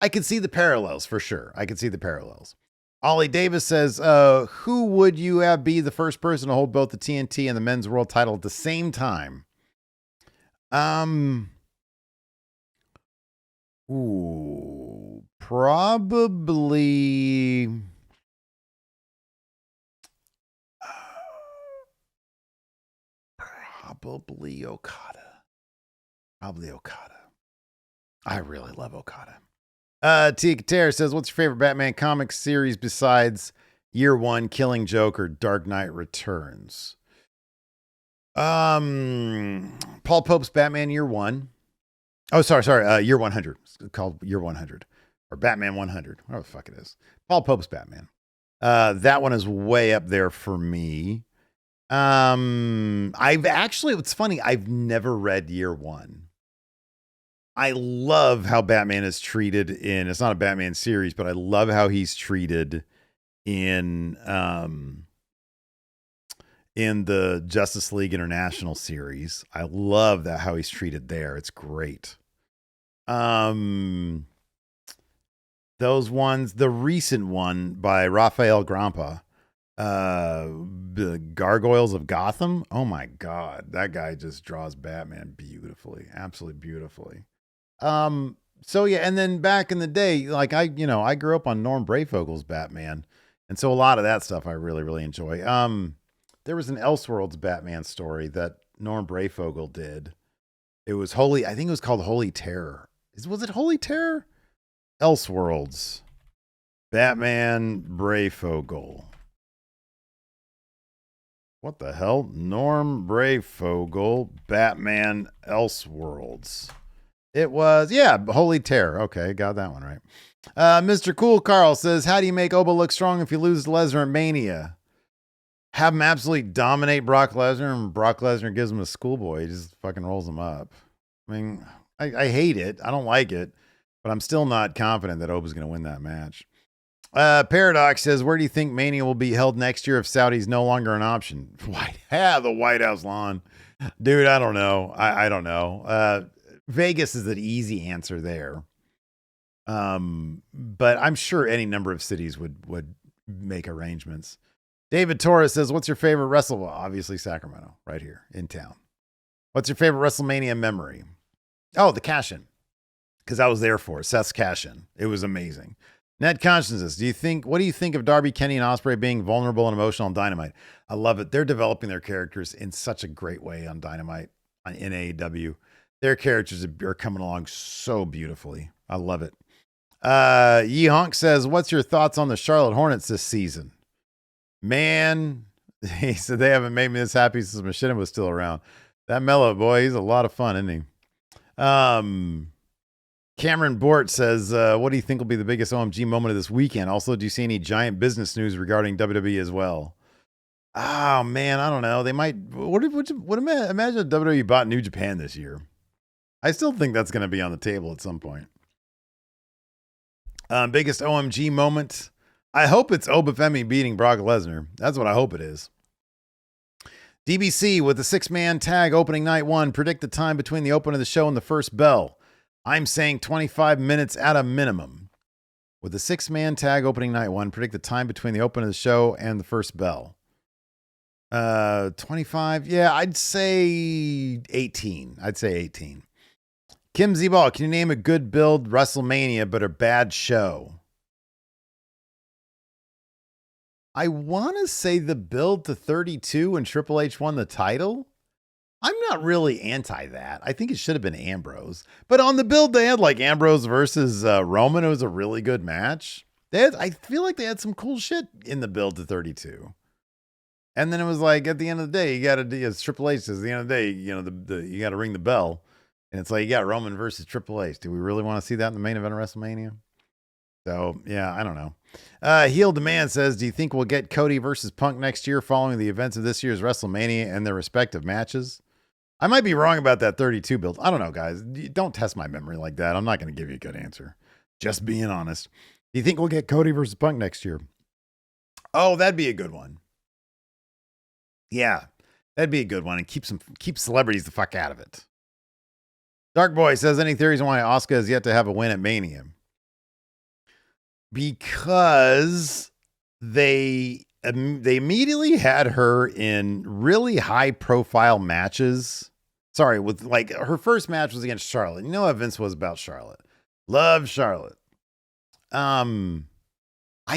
S1: I can see the parallels for sure. I can see the parallels. Ollie Davis says, who would you have be the first person to hold both the TNT and the men's world title at the same time? Probably Okada. Probably Okada. I really love Okada. Tia Katera says, what's your favorite Batman comic series besides Year One, Killing Joke, or Dark Knight Returns? Paul Pope's Batman Year One. Oh, sorry. Year 100. It's called Year 100 or Batman 100. Whatever the fuck it is. Paul Pope's Batman. That one is way up there for me. It's funny. I've never read Year One. I love how Batman is treated it's not a Batman series, but I love how he's treated in the Justice League International series. I love how he's treated there. It's great. Those ones, the recent one by Rafael Grampa, the Gargoyles of Gotham. Oh my God. That guy just draws Batman beautifully. Absolutely beautifully. So yeah. And then back in the day, like I grew up on Norm Brayfogel's Batman. And so a lot of that stuff I really, really enjoy. There was an Elseworlds Batman story that Norm Brayfogle did. It was I think it was called Holy Terror. Was it Holy Terror? Elseworlds. Batman Brayfogle. What the hell? Norm Brayfogle, Batman Elseworlds. It was, Holy Terror. Okay, got that one right. Mr. Cool Carl says, how do you make Oba look strong if you lose to Lesnar at Mania? Have him absolutely dominate Brock Lesnar, and Brock Lesnar gives him a schoolboy. He just fucking rolls him up. I mean, I hate it. I don't like it, but I'm still not confident that Oba's going to win that match. Paradox says, where do you think Mania will be held next year if Saudi's no longer an option? The White House lawn. Dude, I don't know. I don't know. Vegas is an easy answer there. But I'm sure any number of cities would make arrangements. David Torres says, what's your favorite Well, obviously Sacramento, right here in town. What's your favorite WrestleMania memory? Oh, the cash-in. Because I was there for it. Seth's cash-in. It was amazing. Ned Consciences, what do you think of Darby, Kenny, and Ospreay being vulnerable and emotional on Dynamite? I love it. They're developing their characters in such a great way on Dynamite, in AEW. Their characters are coming along so beautifully. I love it. Yi Honk says, what's your thoughts on the Charlotte Hornets this season? Man, he said they haven't made me this happy since Machinima was still around. That Mello boy, he's a lot of fun, isn't he? Cameron Bort says, what do you think will be the biggest OMG moment of this weekend? Also, do you see any giant business news regarding WWE as well? Oh, man, I don't know. They might. Imagine if WWE bought New Japan this year. I still think that's going to be on the table at some point. Biggest OMG moment. I hope it's Obafemi beating Brock Lesnar. That's what I hope it is. DBC with the 6-man tag opening night one. Predict the time between the open of the show and the first bell. I'm saying 25 minutes at a minimum. With the 6-man tag opening night one, predict the time between the open of the show and the first bell. 25. Yeah, I'd say 18. Kim Z-Ball, can you name a good build WrestleMania but a bad show? I want to say the build to 32 when Triple H won the title. I'm not really anti that. I think it should have been Ambrose. But on the build, they had like Ambrose versus Roman. It was a really good match. I feel like they had some cool shit in the build to 32. And then it was like, at the end of the day, you got to, as Triple H says, at the end of the day, you know, you got to ring the bell. And it's like, you got Roman versus Triple H. Do we really want to see that in the main event of WrestleMania? So, yeah, I don't know. Heel Demand says, do you think we'll get Cody versus Punk next year following the events of this year's WrestleMania and their respective matches? I might be wrong about that 32 build. I don't know, guys. Don't test my memory like that. I'm not going to give you a good answer. Just being honest. Do you think we'll get Cody versus Punk next year? Oh, that'd be a good one. Yeah, that'd be a good one. And keep celebrities the fuck out of it. Dark Boy says, any theories on why Asuka has yet to have a win at Mania? Because they immediately had her in really high profile matches. Sorry, with like her first match was against Charlotte. You know how Vince was about Charlotte. Love Charlotte. I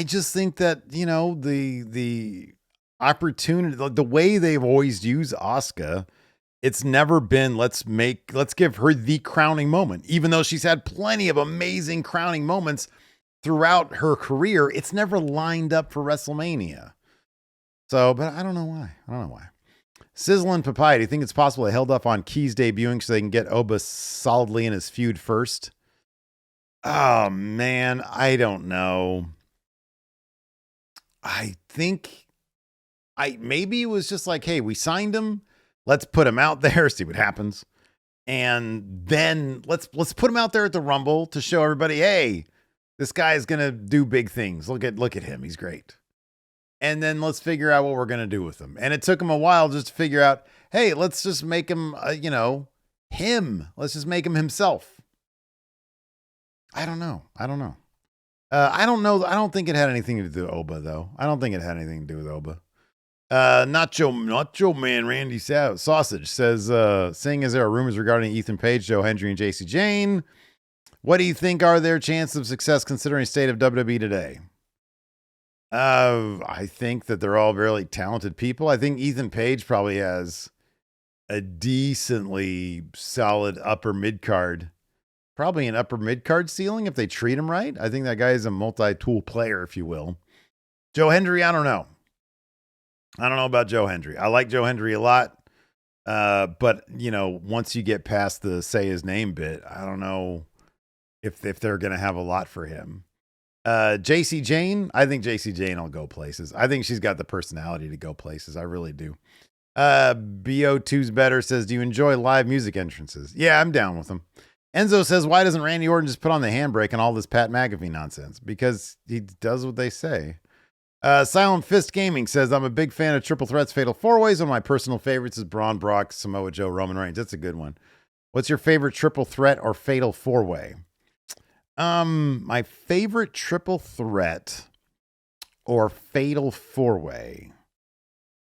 S1: just think that, you know, the opportunity, the way they've always used Asuka, it's never been let's give her the crowning moment. Even though she's had plenty of amazing crowning moments throughout her career, it's never lined up for WrestleMania. So, but I don't know why. Sizzling Papaya, do you think it's possible they held up on Keys debuting so they can get Oba solidly in his feud first? Oh, man, I don't know. I think maybe it was just like, hey, we signed him. Let's put him out there, see what happens. And then let's put him out there at the Rumble to show everybody, hey, this guy is going to do big things. Look at him. He's great. And then let's figure out what we're going to do with him. And it took him a while just to figure out, hey, let's just make him, him. Let's just make him himself. I don't know. I don't know. I don't think it had anything to do with Oba, though. I don't think it had anything to do with Oba. Nacho Man Randy Sausage says, seeing as there are rumors regarding Ethan Page, Joe Hendry, and JC Jane, what do you think are their chances of success considering the state of WWE today? I think that they're all really talented people. I think Ethan Page probably has a decently solid upper mid-card, probably an upper mid-card ceiling if they treat him right. I think that guy is a multi-tool player, if you will. Joe Hendry, I don't know. I don't know about Joe Hendry. I like Joe Hendry a lot. But, you know, once you get past the say his name bit, I don't know if they're going to have a lot for him. JC Jane, I think JC Jane will go places. I think she's got the personality to go places. I really do. BO2's better says, do you enjoy live music entrances? Yeah, I'm down with them. Enzo says, why doesn't Randy Orton just put on the handbrake and all this Pat McAfee nonsense? Because he does what they say. Silent Fist Gaming says, I'm a big fan of Triple Threats Fatal 4-Ways. One of my personal favorites is Braun, Brock, Samoa Joe, Roman Reigns. That's a good one. What's your favorite Triple Threat or Fatal 4-Way? My favorite Triple Threat or Fatal 4-Way.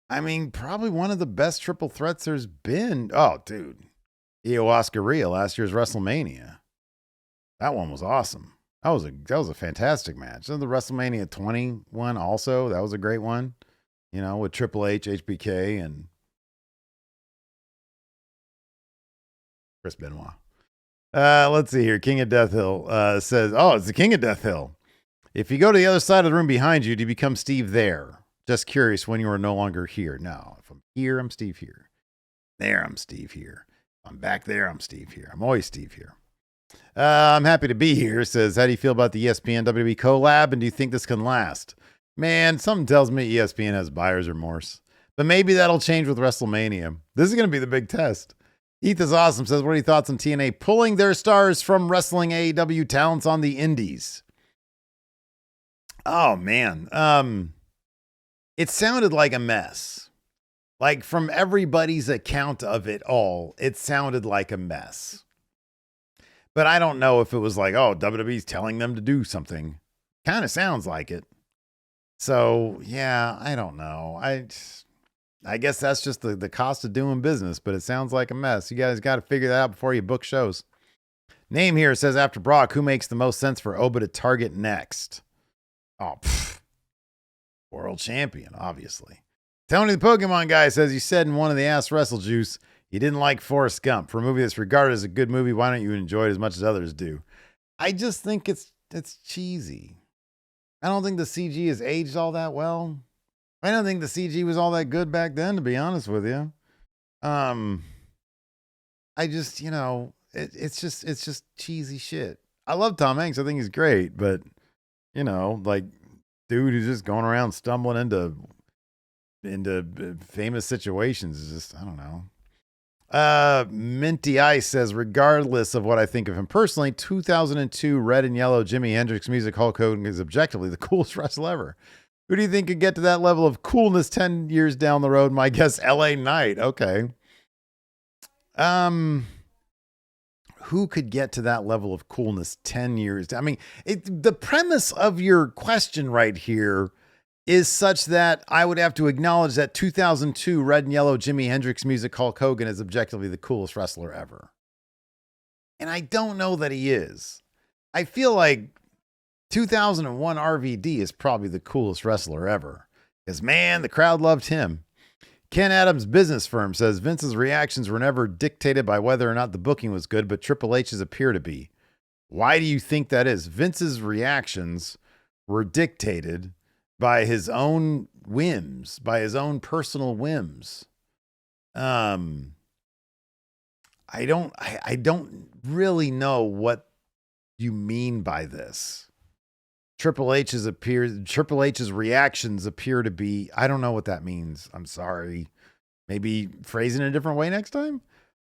S1: I mean, probably one of the best Triple Threats there's been. Oh, dude. Io Oscar Rhea last year's WrestleMania. That one was awesome. That was a fantastic match. And the WrestleMania 20 one also, that was a great one. You know, with Triple H, HBK, and Chris Benoit. Let's see here. King of Death Hill says, oh, it's the King of Death Hill. If you go to the other side of the room behind you, do you become Steve there? Just curious when you are no longer here. No, if I'm here, I'm Steve here. There, I'm Steve here. If I'm back there, I'm Steve here. I'm always Steve here. I'm happy to be here. Says, how do you feel about the ESPN WWE collab? And do you think this can last? Man, something tells me ESPN has buyer's remorse. But maybe that'll change with WrestleMania. This is going to be the big test. Heath is awesome. Says, what are your thoughts on TNA pulling their stars from wrestling AEW talents on the indies? Oh, man. It sounded like a mess. Like, from everybody's account of it all, it sounded like a mess. But I don't know if it was like, oh, WWE's telling them to do something. Kind of sounds like it. So, yeah, I don't know. I guess that's just the cost of doing business, but it sounds like a mess. You guys got to figure that out before you book shows. Name here says, after Brock, who makes the most sense for Oba to target next? Oh, World champion, obviously. Tony the Pokemon guy says, you said in one of the Ask WrestleJuice you didn't like Forrest Gump. For a movie that's regarded as a good movie, why don't you enjoy it as much as others do? I just think it's cheesy. I don't think the CG has aged all that well. I don't think the CG was all that good back then, to be honest with you. I just, it's just cheesy shit. I love Tom Hanks. I think he's great, but like, dude who's just going around stumbling into famous situations is just, I don't know. Minty Ice says, regardless of what I think of him personally, 2002 Red and Yellow Jimi Hendrix music Hulk Hogan is objectively the coolest wrestler ever. Who do you think could get to that level of coolness 10 years down the road? My guess, LA Knight. Okay. Who could get to that level of coolness 10 years? I mean, the premise of your question right here is such that I would have to acknowledge that 2002 Red and Yellow Jimi Hendrix music Hulk Hogan is objectively the coolest wrestler ever. And I don't know that he is. I feel like 2001 RVD is probably the coolest wrestler ever. Because, man, the crowd loved him. Ken Adams' business firm says Vince's reactions were never dictated by whether or not the booking was good, but Triple H's appear to be. Why do you think that is? Vince's reactions were dictated by his own whims, by his own personal whims. I don't really know what you mean by this. Triple H's reactions appear to be, I don't know what that means. I'm sorry. Maybe phrase it in a different way next time.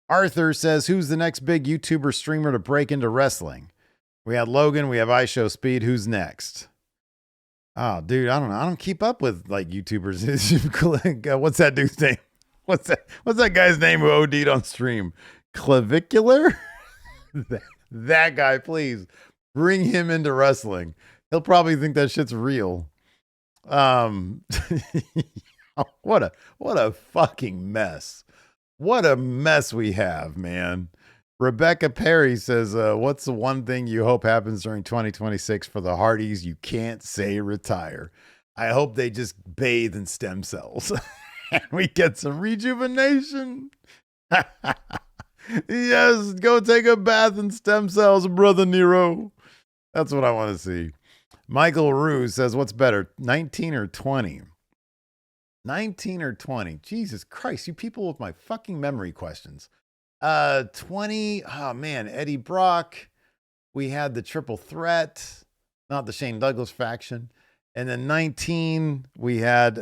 S1: Arthur says, who's the next big YouTuber streamer to break into wrestling? We had Logan, we have iShowSpeed. Who's next? Oh, dude, I don't know. I don't keep up with like YouTubers. What's that dude's name? What's that guy's name who OD'd on stream? Clavicular? that guy, please bring him into wrestling. He'll probably think that shit's real. What a fucking mess. What a mess we have, man. Rebecca Perry says, what's the one thing you hope happens during 2026 for the Hardys? You can't say retire. I hope they just bathe in stem cells and we get some rejuvenation. Yes, go take a bath in stem cells, Brother Nero. That's what I want to see. Michael Rue says, what's better, 19 or 20? 19 or 20? Jesus Christ, you people with my fucking memory questions. 20, oh man, Eddie Brock. We had the Triple Threat, not the Shane Douglas faction. And then 19, we had,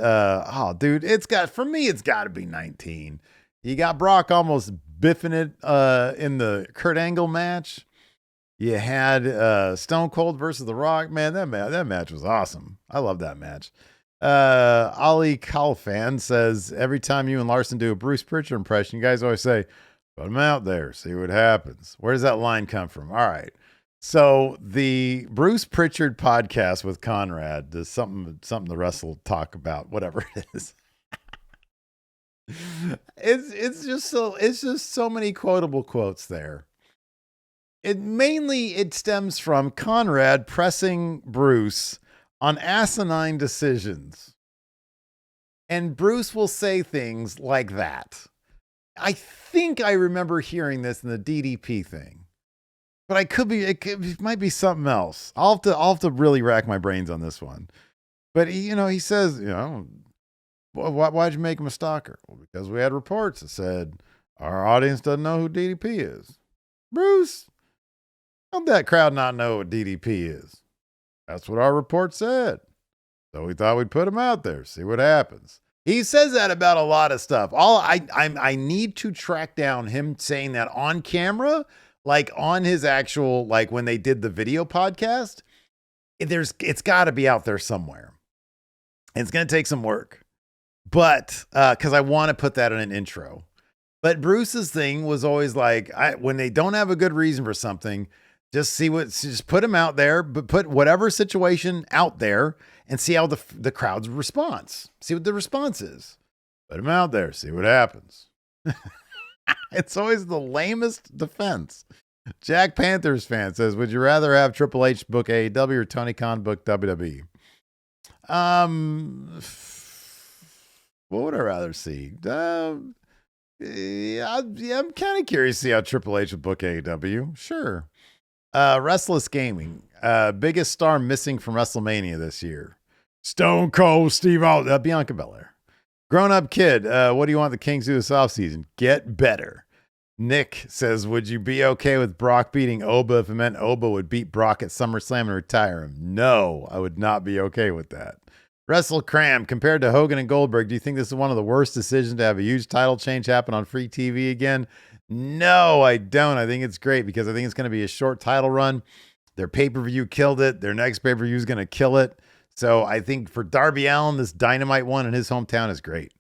S1: dude, it's got to be 19. You got Brock almost biffing it in the Kurt Angle match. You had Stone Cold versus The Rock. Man, that match was awesome. I love that match. Ali Kalfan says, every time you and Larson do a Bruce Pritchard impression, you guys always say, put him out there, see what happens. Where does that line come from? All right. So the Bruce Pritchard podcast with Conrad does something the rest will talk about, whatever it is. It's just so many quotable quotes there. It stems from Conrad pressing Bruce on asinine decisions. And Bruce will say things like that. I think I remember hearing this in the DDP thing, but it might be something else. I'll have to really rack my brains on this one. But he says, why'd you make him a stalker? Well, because we had reports that said our audience doesn't know who DDP is. Bruce, how'd that crowd not know what DDP is? That's what our report said. So we thought we'd put him out there, see what happens. He says that about a lot of stuff. I need to track down him saying that on camera, like on his actual, like when they did the video podcast. It's got to be out there somewhere. And it's going to take some work. But because I want to put that in an intro. But Bruce's thing was always like, when they don't have a good reason for something, just put him out there, but put whatever situation out there and see how the crowd's response. See what the response is. Put him out there, see what happens. It's always the lamest defense. Jack Panthers fan says, would you rather have Triple H book AEW or Tony Khan book WWE? What would I rather see? Yeah, I'm kind of curious to see how Triple H would book AEW. Sure. Restless Gaming. Biggest star missing from WrestleMania this year. Stone Cold Steve Austin. Bianca Belair. Grown Up Kid. What do you want the Kings to do this offseason? Get better. Nick says, would you be okay with Brock beating Oba if it meant Oba would beat Brock at SummerSlam and retire him? No, I would not be okay with that. Wrestle Cram, compared to Hogan and Goldberg, do you think this is one of the worst decisions to have a huge title change happen on free TV again? No, I don't. I think it's great because I think it's going to be a short title run. Their pay-per-view killed it. Their next pay-per-view is going to kill it. So I think for Darby Allin, this Dynamite one in his hometown is great.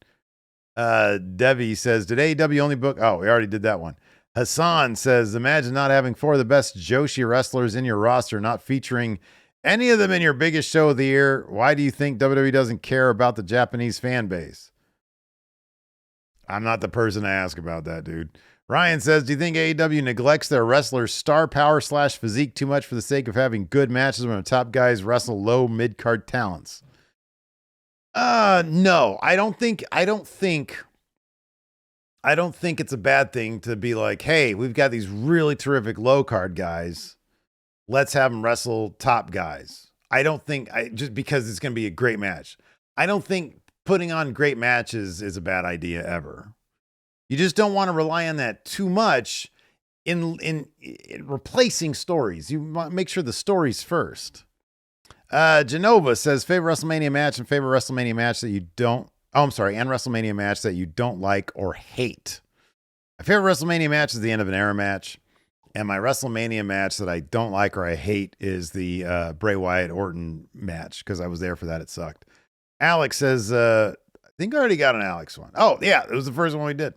S1: Debbie says, did AEW only book? Oh, we already did that one. Hassan says, imagine not having 4 of the best Joshi wrestlers in your roster, not featuring any of them in your biggest show of the year. Why do you think WWE doesn't care about the Japanese fan base? I'm not the person to ask about that, dude. Ryan says, do you think AEW neglects their wrestlers' star power / physique too much for the sake of having good matches when the top guys wrestle low mid-card talents? No, I don't think it's a bad thing to be like, hey, we've got these really terrific low card guys. Let's have them wrestle top guys. I don't think just because it's going to be a great match. I don't think putting on great matches is a bad idea ever. You just don't want to rely on that too much in replacing stories. You want to make sure the story's first. Genova says favorite WrestleMania match and favorite WrestleMania match that you don't. Oh, I'm sorry, and WrestleMania match that you don't like or hate. My favorite WrestleMania match is the end of an era match, and my WrestleMania match that I don't like or I hate is the Bray Wyatt Orton match because I was there for that. It sucked. Alex says, I think I already got an Alex one. Oh yeah, it was the first one we did.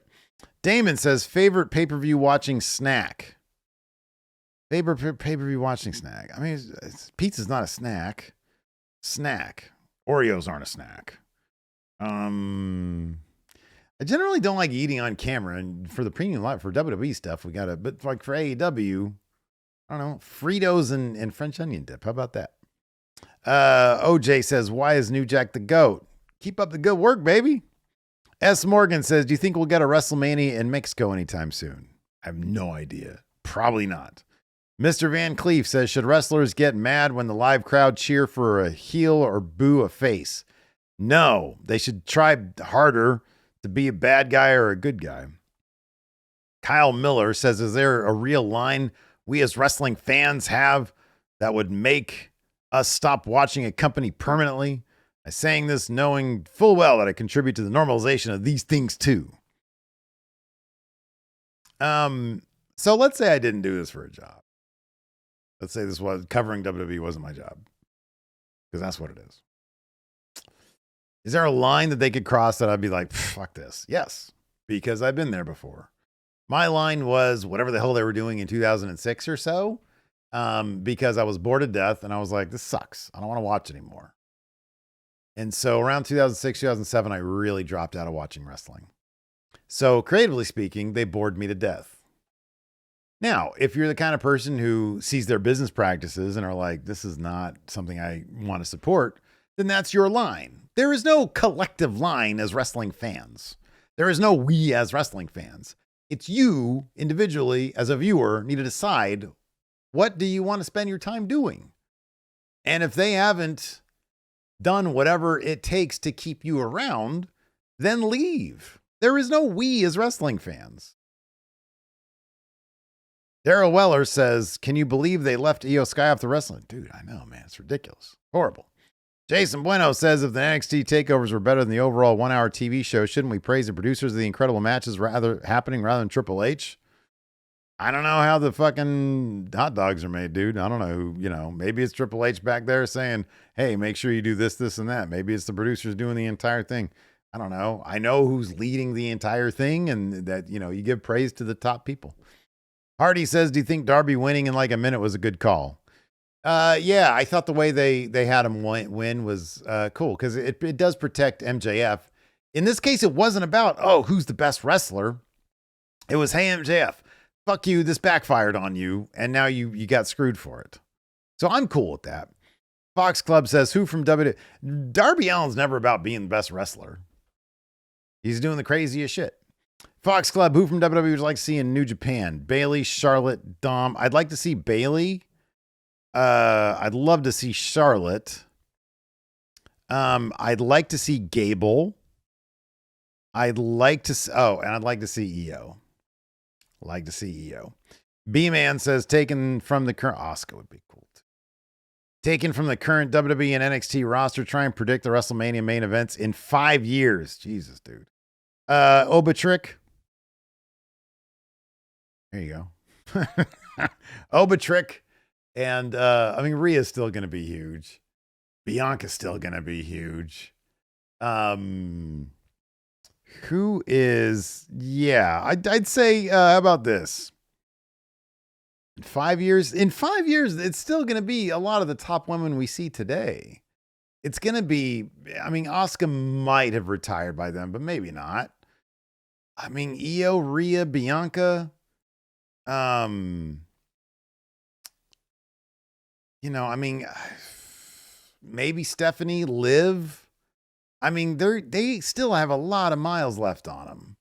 S1: Damon says favorite pay-per-view watching snack. Favorite pay-per-view watching snack. I mean, pizza's not a snack. Snack. Oreos aren't a snack. I generally don't like eating on camera, and for the premium live for WWE stuff, we got to. But like for AEW, I don't know, Fritos and French onion dip. How about that? OJ says, "Why is New Jack the GOAT? Keep up the good work, baby." S. Morgan says, "Do you think we'll get a WrestleMania in Mexico anytime soon?" I have no idea. Probably not. Mr. Van Cleef says, "Should wrestlers get mad when the live crowd cheer for a heel or boo a face?" No, they should try harder to be a bad guy or a good guy. Kyle Miller says, is there a real line we as wrestling fans have that would make us stop watching a company permanently? I'm saying this knowing full well that I contribute to the normalization of these things too. So let's say I didn't do this for a job. Let's say this was covering WWE wasn't my job, because that's what it is. Is there a line that they could cross that I'd be like, fuck this? Yes, because I've been there before. My line was whatever the hell they were doing in 2006 or so, because I was bored to death and I was like, this sucks. I don't want to watch anymore. And so around 2006, 2007, I really dropped out of watching wrestling. So creatively speaking, they bored me to death. Now, if you're the kind of person who sees their business practices and are like, this is not something I want to support, then that's your line. There is no collective line as wrestling fans. There is no we as wrestling fans. It's you individually as a viewer need to decide, what do you want to spend your time doing? And if they haven't done whatever it takes to keep you around, then leave. There is no we as wrestling fans. Daryl Weller says, can you believe they left Io Sky off the wrestling? Dude, I know, man. It's ridiculous. Horrible. Jason Bueno says, if the NXT takeovers were better than the overall 1-hour TV show, shouldn't we praise the producers of the incredible matches rather than Triple H? I don't know how the fucking hot dogs are made, dude. I don't know who, maybe it's Triple H back there saying, hey, make sure you do this, this, and that. Maybe it's the producers doing the entire thing. I don't know. I know who's leading the entire thing, and that, you give praise to the top people. Hardy says, do you think Darby winning in like a minute was a good call? Yeah, I thought the way they had him win was cool, because it does protect MJF. In this case, it wasn't about, who's the best wrestler. It was, hey, MJF, fuck you, this backfired on you, and now you got screwed for it. So I'm cool with that. Fox Club says, who from WWE? Darby Allin's never about being the best wrestler. He's doing the craziest shit. Fox Club, who from WWE would you like to see in New Japan? Bailey, Charlotte, Dom. I'd like to see Bailey. I'd love to see Charlotte. I'd like to see Gable. I'd like to and I'd like to see EO. Like to see EO. B-Man says, taken from the current Asuka would be cool too. Taken from the current WWE and NXT roster, try and predict the WrestleMania main events in 5 years. Jesus, dude. Obatrick. There you go. Obatrick. And Rhea's still gonna be huge. Bianca's still gonna be huge. Who is I'd say how about this? In 5 years, it's still gonna be a lot of the top women we see today. It's gonna be, Asuka might have retired by then, but maybe not. Io, Rhea, Bianca, maybe Stephanie, Liv. They still have a lot of miles left on them.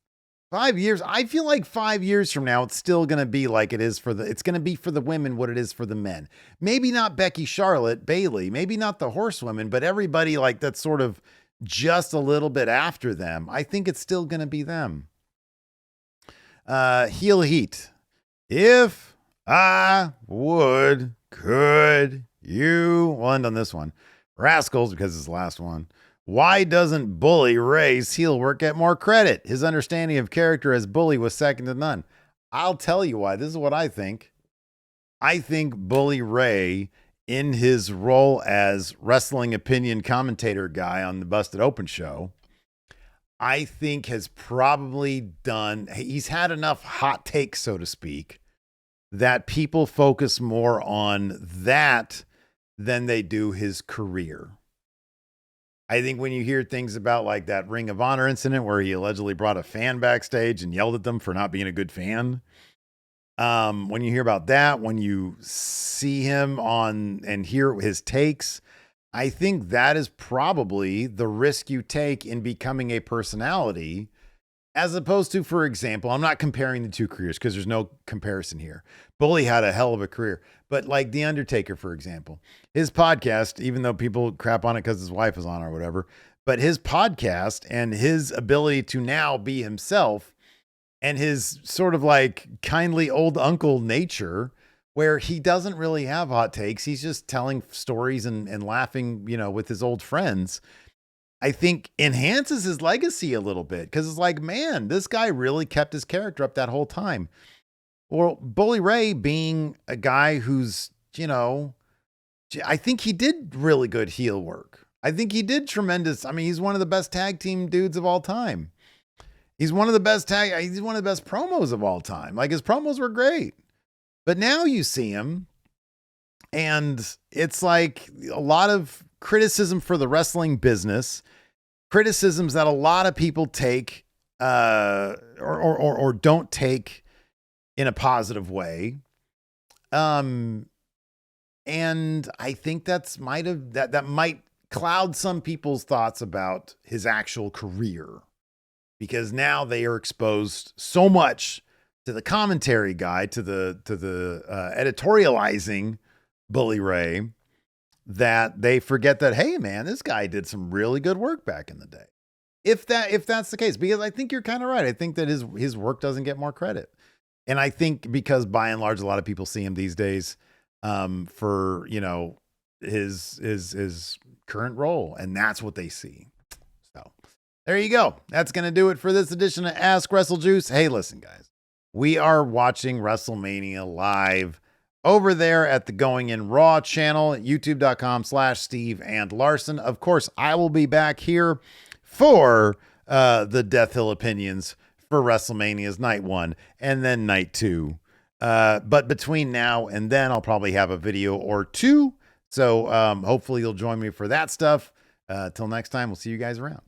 S1: 5 years. I feel like 5 years from now, it's still going to be like it's going to be for the women what it is for the men. Maybe not Becky, Charlotte, Bailey, maybe not the horsewomen, but everybody like that's sort of just a little bit after them. I think it's still going to be them. Heel Heat. If I could you, we'll end on this one. Rascals, because it's the last one. Why doesn't Bully Ray's heel work get more credit? His understanding of character as Bully was second to none. I'll tell you why. This is what I think. I think Bully Ray, in his role as wrestling opinion commentator guy on the Busted Open show, I think has probably he's had enough hot takes, so to speak, that people focus more on that than they do his career. I think when you hear things about like that Ring of Honor incident where he allegedly brought a fan backstage and yelled at them for not being a good fan. When you hear about that, when you see him on and hear his takes, I think that is probably the risk you take in becoming a personality, as opposed to, for example, I'm not comparing the two careers because there's no comparison here. Bully had a hell of a career, but like The Undertaker, for example, his podcast, even though people crap on it because his wife is on or whatever, but his podcast and his ability to now be himself and his sort of like kindly old uncle nature, where he doesn't really have hot takes. He's just telling stories and laughing, with his old friends, I think enhances his legacy a little bit. Cause it's like, man, this guy really kept his character up that whole time. Well, Bully Ray being a guy who's, I think he did really good heel work. I think he did tremendous. He's one of the best tag team dudes of all time. He's one of the best promos of all time. Like his promos were great. But now you see him and it's like a lot of criticism for the wrestling business, criticisms that a lot of people take or don't take in a positive way. And I think that might cloud some people's thoughts about his actual career, because now they are exposed so much to the commentary guy, to the editorializing Bully Ray, that they forget that, hey man, this guy did some really good work back in the day. If that's the case, because I think you're kind of right. I think that his work doesn't get more credit. And I think because by and large, a lot of people see him these days for, his current role, and that's what they see. So there you go. That's going to do it for this edition of Ask WrestleJuice. Hey, listen, guys, we are watching WrestleMania live over there at the Going In Raw channel at youtube.com/Steve and Larson. Of course, I will be back here for the Death Hill opinions for WrestleMania's night 1 and then night 2. But between now and then, I'll probably have a video or two. So hopefully you'll join me for that stuff. Till next time, we'll see you guys around.